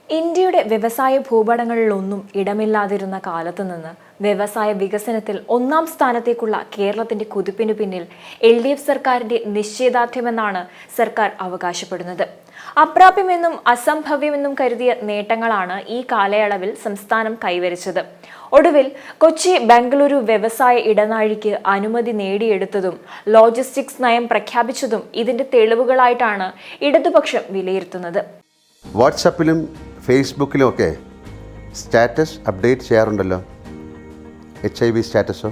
ഇന്ത്യയുടെ വ്യവസായ ഭൂപടങ്ങളിലൊന്നും ഇടമില്ലാതിരുന്ന കാലത്തു നിന്ന് വ്യവസായ വികസനത്തിൽ ഒന്നാം സ്ഥാനത്തേക്കുള്ള കേരളത്തിന്റെ കുതിപ്പിനു പിന്നിൽ LDF സർക്കാരിന്റെ നിശ്ചയദാർഢ്യമെന്നാണ് സർക്കാർ അവകാശപ്പെടുന്നത്. അപ്രാപ്യമെന്നും അസംഭവ്യമെന്നും കരുതിയ നേട്ടങ്ങളാണ് ഈ കാലയളവിൽ സംസ്ഥാനം കൈവരിച്ചത്. ഒടുവിൽ കൊച്ചി ബംഗളൂരു വ്യവസായ ഇടനാഴിക്ക് അനുമതി നേടിയെടുത്തതും ലോജിസ്റ്റിക്സ് നയം പ്രഖ്യാപിച്ചതും ഇതിന്റെ തെളിവുകളായിട്ടാണ് ഇടതുപക്ഷം വിലയിരുത്തുന്നത്. വാട്സാപ്പിലും ഫേസ്ബുക്കിലുമൊക്കെ സ്റ്റാറ്റസ് അപ്ഡേറ്റ് ചെയ്യാറുണ്ടല്ലോ. HIV സ്റ്റാറ്റസോ?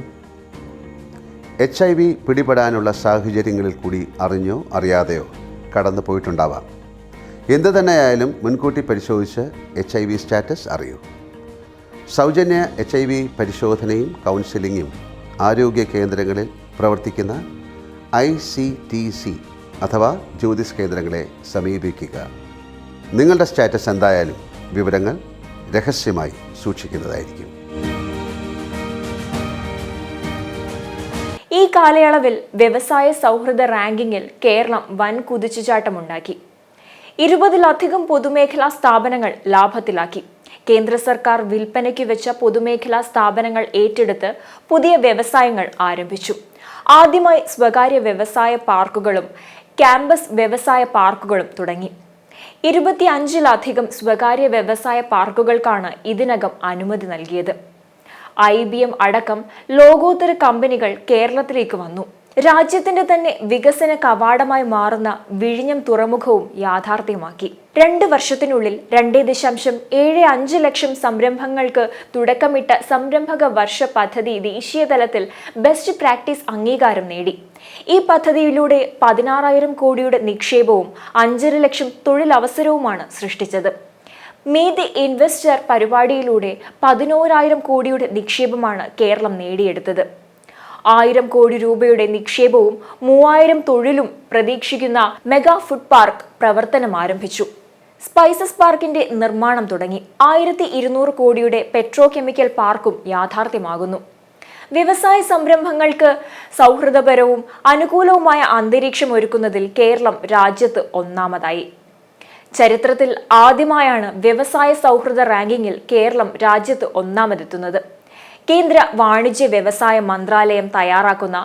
HIV പിടിപെടാനുള്ള സാഹചര്യങ്ങളിൽ കൂടി അറിഞ്ഞോ അറിയാതെയോ കടന്നു പോയിട്ടുണ്ടാവാം. എന്തു തന്നെയായാലും മുൻകൂട്ടി പരിശോധിച്ച് HIV സ്റ്റാറ്റസ് അറിയൂ. സൗജന്യ HIV പരിശോധനയും കൗൺസിലിങ്ങും ആരോഗ്യ കേന്ദ്രങ്ങളിൽ പ്രവർത്തിക്കുന്ന ICTC അഥവാ ജ്യോതിസ് കേന്ദ്രങ്ങളെ സമീപിക്കുക. നിങ്ങളുടെ സ്റ്റാറ്റസ് എന്തായാലും വിവരങ്ങൾ രഹസ്യമായി സൂക്ഷിക്കുന്നതായിരിക്കും. ഈ കാലയളവിൽ വ്യവസായ സൗഹൃദ റാങ്കിങ്ങിൽ കേരളം വൻ കുതിച്ചുചാട്ടമുണ്ടാക്കി. 20-ലധികം പൊതുമേഖലാ സ്ഥാപനങ്ങൾ ലാഭത്തിലാക്കി. കേന്ദ്ര സർക്കാർ വിൽപ്പനയ്ക്ക് വെച്ച പൊതുമേഖലാ സ്ഥാപനങ്ങൾ ഏറ്റെടുത്ത് പുതിയ വ്യവസായങ്ങൾ ആരംഭിച്ചു. ആദ്യമായി സ്വകാര്യ വ്യവസായ പാർക്കുകളും ക്യാമ്പസ് വ്യവസായ പാർക്കുകളും തുടങ്ങി. 25-ലധികം സ്വകാര്യ വ്യവസായ പാർക്കുകൾക്കാണ് ഇതിനകം അനുമതി നൽകിയത്. IBM അടക്കം ലോകോത്തര കമ്പനികൾ കേരളത്തിലേക്ക് വന്നു. രാജ്യത്തിന്റെ തന്നെ വികസന കവാടമായി മാറുന്ന വിഴിഞ്ഞം തുറമുഖവും യാഥാർത്ഥ്യമാക്കി. 2 വർഷത്തിനുള്ളിൽ 2.75 ലക്ഷം സംരംഭങ്ങൾക്ക് തുടക്കമിട്ട സംരംഭക വർഷ പദ്ധതി ദേശീയ തലത്തിൽ ബെസ്റ്റ് പ്രാക്ടീസ് അംഗീകാരം നേടി. ഈ പദ്ധതിയിലൂടെ 16,000 കോടിയുടെ നിക്ഷേപവും 5.5 ലക്ഷം തൊഴിലവസരവുമാണ് സൃഷ്ടിച്ചത്. മീറ്റ് ദി ഇൻവെസ്റ്റർ പരിപാടിയിലൂടെ 11,000 കോടിയുടെ നിക്ഷേപമാണ് കേരളം നേടിയെടുത്തത്. 1,000 കോടി രൂപയുടെ നിക്ഷേപവും 3,000 തൊഴിലും പ്രതീക്ഷിക്കുന്ന മെഗാ ഫുഡ് പാർക്ക് പ്രവർത്തനം ആരംഭിച്ചു. സ്പൈസസ് പാർക്കിന്റെ നിർമ്മാണം തുടങ്ങി. 1,200 കോടിയുടെ പെട്രോ കെമിക്കൽ പാർക്കും യാഥാർത്ഥ്യമാകുന്നു. വ്യവസായ സംരംഭങ്ങൾക്ക് സൗഹൃദപരവും അനുകൂലവുമായ അന്തരീക്ഷം ഒരുക്കുന്നതിൽ കേരളം രാജ്യത്ത് ഒന്നാമതായി. ചരിത്രത്തിൽ ആദ്യമായാണ് വ്യവസായ സൗഹൃദ റാങ്കിങ്ങിൽ കേരളം രാജ്യത്ത് ഒന്നാമതെത്തുന്നത്. കേന്ദ്ര വാണിജ്യ വ്യവസായ മന്ത്രാലയം തയ്യാറാക്കുന്ന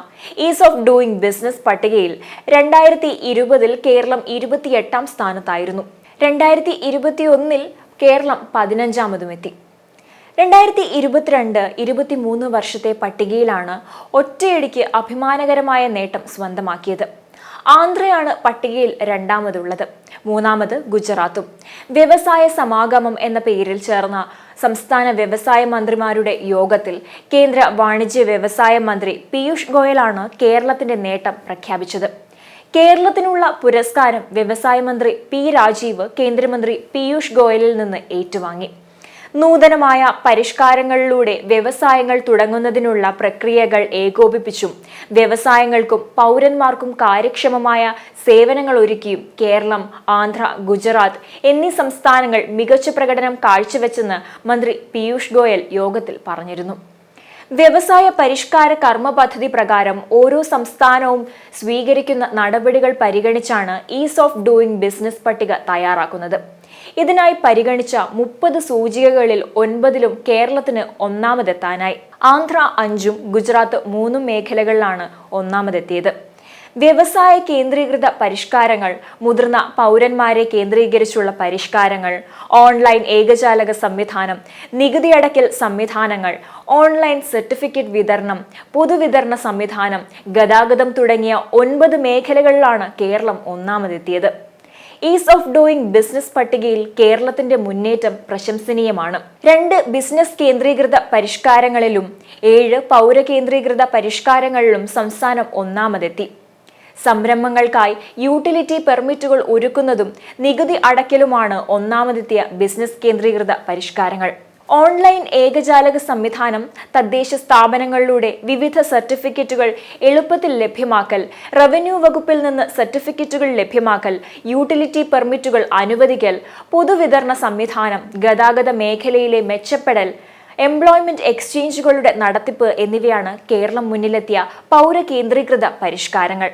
ഈസ് ഓഫ് ഡൂയിങ് ബിസിനസ് പട്ടികയിൽ 2020 കേരളം 28-ാം സ്ഥാനത്തായിരുന്നു. 2021 കേരളം 15-ാമതുമെത്തി. 2022-23 വർഷത്തെ പട്ടികയിലാണ് ഒറ്റയടിക്ക് അഭിമാനകരമായ നേട്ടം സ്വന്തമാക്കിയത്. ആന്ധ്രയാണ് പട്ടികയിൽ 2-ാമതുള്ളത്. 3-ാമത് ഗുജറാത്തും. വ്യവസായ സമാഗമം എന്ന പേരിൽ ചേർന്ന സംസ്ഥാന വ്യവസായ മന്ത്രിമാരുടെ യോഗത്തിൽ കേന്ദ്ര വാണിജ്യ വ്യവസായ മന്ത്രി പീയൂഷ് ഗോയലാണ് കേരളത്തിന്റെ നേട്ടം പ്രഖ്യാപിച്ചത്. കേരളത്തിനുള്ള പുരസ്കാരം വ്യവസായ മന്ത്രി P രാജീവ് കേന്ദ്രമന്ത്രി പീയൂഷ് ഗോയലിൽ നിന്ന് ഏറ്റുവാങ്ങി. നൂതനമായ പരിഷ്കാരങ്ങളിലൂടെ വ്യവസായങ്ങൾ തുടങ്ങുന്നതിനുള്ള പ്രക്രിയകൾ ഏകോപിപ്പിച്ചും വ്യവസായങ്ങൾക്കും പൗരന്മാർക്കും കാര്യക്ഷമമായ സേവനങ്ങൾ ഒരുക്കിയും കേരളം, ആന്ധ്ര, ഗുജറാത്ത് എന്നീ സംസ്ഥാനങ്ങൾ മികച്ച പ്രകടനം കാഴ്ചവെച്ചെന്ന് മന്ത്രി പീയൂഷ് ഗോയൽ യോഗത്തിൽ പറഞ്ഞിരുന്നു. വ്യവസായ പരിഷ്കാര കർമ്മ പദ്ധതി പ്രകാരം ഓരോ സംസ്ഥാനവും സ്വീകരിക്കുന്ന നടപടികൾ പരിഗണിച്ചാണ് ഈസ് ഓഫ് ഡൂയിങ് ബിസിനസ് പട്ടിക തയ്യാറാക്കുന്നത്. ഇതിനായി പരിഗണിച്ച 30 സൂചികകളിൽ 9-ലും കേരളത്തിന് ഒന്നാമതെത്താനായി. ആന്ധ്ര 5-ഉം ഗുജറാത്ത് 3-ഉം മേഖലകളിലാണ് ഒന്നാമതെത്തിയത്. വ്യവസായ കേന്ദ്രീകൃത പരിഷ്കാരങ്ങൾ, മുതിർന്ന പൗരന്മാരെ കേന്ദ്രീകരിച്ചുള്ള പരിഷ്കാരങ്ങൾ, ഓൺലൈൻ ഏകജാലക സംവിധാനം, നികുതി അടയ്ക്കൽ സംവിധാനങ്ങൾ, ഓൺലൈൻ സർട്ടിഫിക്കറ്റ് വിതരണം, പൊതുവിതരണ സംവിധാനം, ഗതാഗതം തുടങ്ങിയ 9 മേഖലകളിലാണ് കേരളം ഒന്നാമതെത്തിയത്. ഈസ് ഓഫ് ഡൂയിങ് ബിസിനസ് പട്ടികയിൽ കേരളത്തിന്റെ മുന്നേറ്റം പ്രശംസനീയമാണ്. 2 ബിസിനസ് കേന്ദ്രീകൃത പരിഷ്കാരങ്ങളിലും 7 പൗരകേന്ദ്രീകൃത പരിഷ്കാരങ്ങളിലും സംസ്ഥാനം ഒന്നാമതെത്തി. സംരംഭങ്ങൾക്കായി യൂട്ടിലിറ്റി പെർമിറ്റുകൾ ഒരുക്കുന്നതും നികുതി അടയ്ക്കലുമാണ് ഒന്നാമതെത്തിയ ബിസിനസ് കേന്ദ്രീകൃത പരിഷ്കാരങ്ങൾ. ഓൺലൈൻ ഏകജാലക സംവിധാനം, തദ്ദേശ സ്ഥാപനങ്ങളിലൂടെ വിവിധ സർട്ടിഫിക്കറ്റുകൾ എളുപ്പത്തിൽ ലഭ്യമാക്കൽ, റവന്യൂ വകുപ്പിൽ നിന്ന് സർട്ടിഫിക്കറ്റുകൾ ലഭ്യമാക്കൽ, യൂട്ടിലിറ്റി പെർമിറ്റുകൾ അനുവദിക്കൽ, പൊതുവിതരണ സംവിധാനം, ഗതാഗത മേഖലയിലെ മെച്ചപ്പെടൽ, എംപ്ലോയ്മെന്റ് എക്സ്ചേഞ്ചുകളുടെ നടത്തിപ്പ് എന്നിവയാണ് കേരളം മുന്നിലെത്തിയ പൗരകേന്ദ്രീകൃത പരിഷ്കാരങ്ങൾ.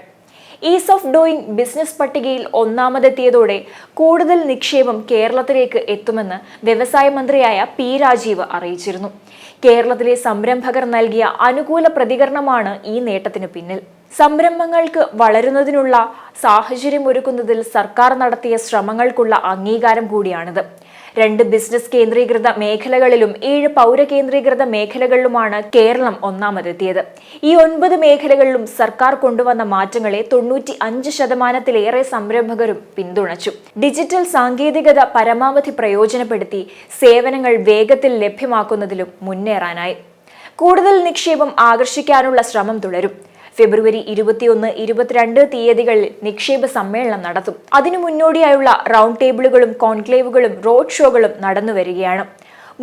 ഈസ് ഓഫ് ഡൂയിങ് ബിസിനസ് പട്ടികയിൽ ഒന്നാമതെത്തിയതോടെ കൂടുതൽ നിക്ഷേപം കേരളത്തിലേക്ക് എത്തുമെന്ന് വ്യവസായ മന്ത്രിയായ പി രാജീവ് അറിയിച്ചിരുന്നു. കേരളത്തിലെ സംരംഭകർ നൽകിയ അനുകൂല പ്രതികരണമാണ് ഈ നേട്ടത്തിനു പിന്നിൽ. സംരംഭങ്ങൾക്ക് വളരുന്നതിനുള്ള സാഹചര്യമൊരുക്കുന്നതിൽ സർക്കാർ നടത്തിയ ശ്രമങ്ങൾക്കുള്ള അംഗീകാരം കൂടിയാണിത്. 2 ബിസിനസ് കേന്ദ്രീകൃത മേഖലകളിലും 7 പൗരകേന്ദ്രീകൃത മേഖലകളിലുമാണ് കേരളം ഒന്നാമതെത്തിയത്. ഈ 9 മേഖലകളിലും സർക്കാർ കൊണ്ടുവന്ന മാറ്റങ്ങളെ 95% സംരംഭകരും പിന്തുണച്ചു. ഡിജിറ്റൽ സാങ്കേതികത പരമാവധി പ്രയോജനപ്പെടുത്തി സേവനങ്ങൾ വേഗത്തിൽ ലഭ്യമാക്കുന്നതിലും മുന്നേറാനായി. കൂടുതൽ നിക്ഷേപം ആകർഷിക്കാനുള്ള ശ്രമം തുടരും. ഫെബ്രുവരി 21, 22 തീയതികളിൽ നിക്ഷേപ സമ്മേളനം നടത്തും. അതിനു മുന്നോടിയായുള്ള റൗണ്ട് ടേബിളുകളും കോൺക്ലേവുകളും റോഡ് ഷോകളും നടന്നുവരികയാണ്.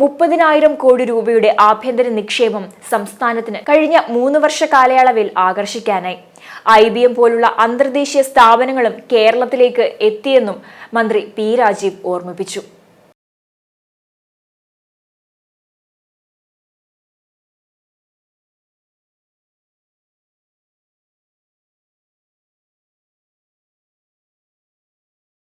30,000 കോടി രൂപയുടെ ആഭ്യന്തര നിക്ഷേപം സംസ്ഥാനത്തിന് കഴിഞ്ഞ 3 വർഷ കാലയളവിൽ ആകർഷിക്കാനായി. IBM പോലുള്ള അന്തർദേശീയ സ്ഥാപനങ്ങളും കേരളത്തിലേക്ക് എത്തിയെന്നും മന്ത്രി പി രാജീവ് ഓർമ്മിപ്പിച്ചു.